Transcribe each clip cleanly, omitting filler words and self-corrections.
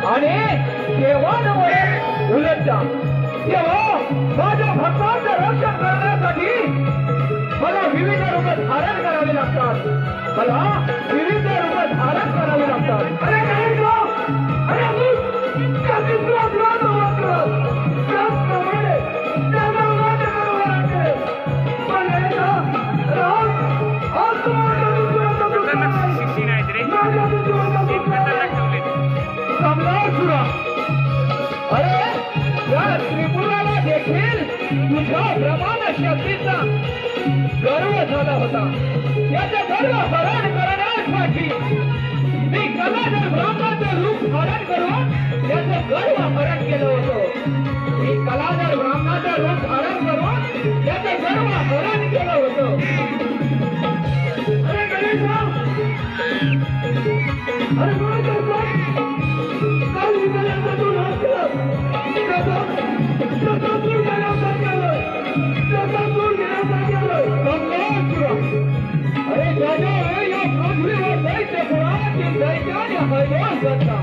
आणि देवांमुळे उलटला तेव्हा माझ्या भक्तांचं रक्षण करण्यासाठी मला विविध रूप धारण करावे लागतात. मला विविध रूप धारण करावे लागतात. अरे काय गो? अरे तू कधी प्रश्न वाचलास? त्याप्रमाणे त्याला माझ्या करावं लागते. पण हे ना राम आज माझ्या दुसऱ्याचा दुसरा नाही. माझ्या दुसऱ्याचा दुसरा नाही. कमलासुरा, अरे या त्रिपुराला देखील तुझ्या प्रमाण शक्तीचा गर्व झाला होता. त्याचा गर्व हरण करण्यासाठी मी कलाधर ब्राह्मणाचं रूप धारण करून त्याचं गर्व हरण केलं होतं. मी कलाधर ब्राह्मणाचं रूप धारण करून त्याचं गर्व हरण केलं होतं. अरे गणेश, अरे काल विकल्याचा तू नाश केलं. अरे ज्याच्या वेळी या पृथ्वीवर दैत्य कुळाची दैत्याने हैवान करता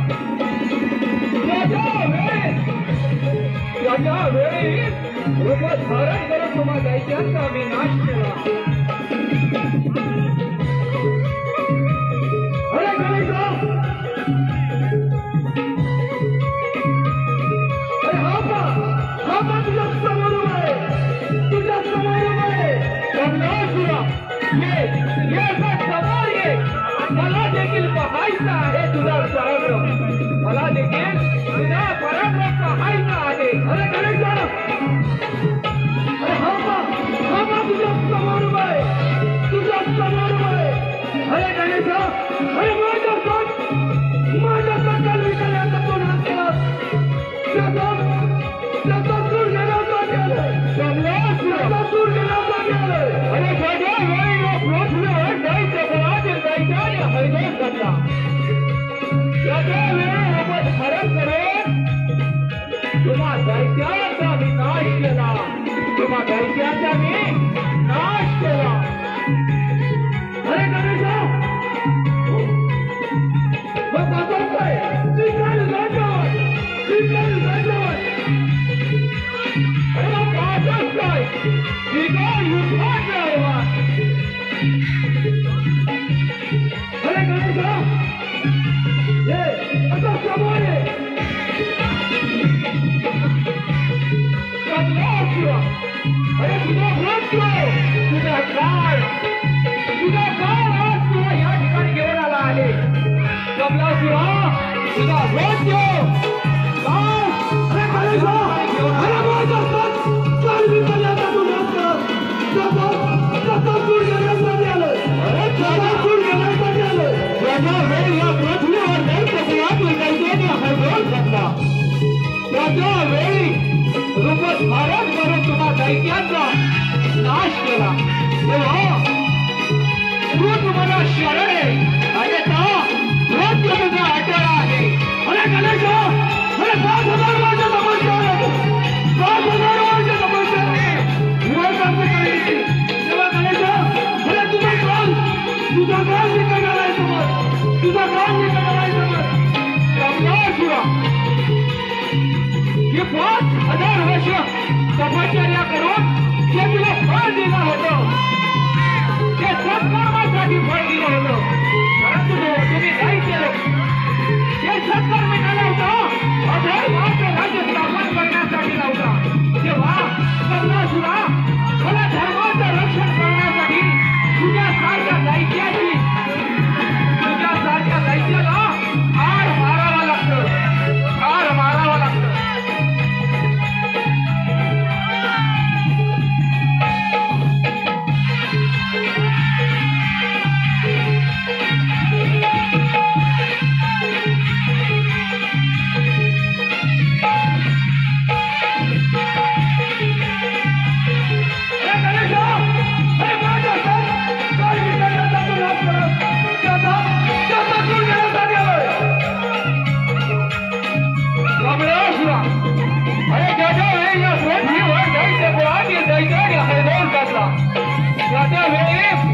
त्याच्या वेळी रूप धारण करून तुम्हा दैत्यांचा विनाश केला. अरे गणेश, तुझ्या समोर आहे, तुझ्या समोर आहे. कमलासुरा, ये समोर ये. मला देखील पाहायचं आहे तुझा पराक्रम. मला देखील तुझा पराक्रम पाहायचा आहे. अरे गणेश, अरे हा तुझ्या समोर आहे, तुझ्या समोर आहे. अरे गणेश, अरे माझ्या सकल विकल्याचा तू नाश केलास. अरे ज्याच्या वेळी या पृथ्वीवर दैत्य कुळाची दैत्याने हैवान करता त्याच्या वेळी रूप धारण करून तुम्हा दैत्याचा विनाश केला. तुम्हा दैत्याचा मी नाश केला. अरे गणेश, मग कसं काय श्रीकाल जायचं. अरे पाहतोस काय श्रीकाल युद्धात राहिला. अरे गणेश, ये आता समोर ये. कमलासुरा, अरे तुझा मृत्यू, तुझा काळ आज तू या ठिकाणी घेऊन आला आहे. कमलासुरा, तुझा मृत्यू त्याच्या वेळी रूप धारण करून तुम्हा दैत्याचा नाश केला. तेव्हा तू तुम्हाला शरण आहे आणि मृत्यू तुझा अटळ आहे. अरे गणेश, अरे 5,000 वर्ष तपस्या आहे, 5,000 वर्ष तपस्या आहे. तेव्हा गणेश, अरे तुझा काल निकट आलाय समोर, तुझा काल निकट आलाय समोर. कमलासुरा, हे 5,000 वर्ष तपश्चर्या करून जे तुला फळ दिलं होतं ते सत्कर्मासाठी फळ दिलं होतं. परंतु तुम्ही नाही केलं. हे सत्कर्म केलं होतं अधर्माचं राज्य स्थापन करण्यासाठी नव्हता. तेव्हा कमलासुरा, मला धर्माचं रक्षण करण्यासाठी तुझ्यासारख्या दैत्याला हार मारावा लागतं. त्याच्या वेळी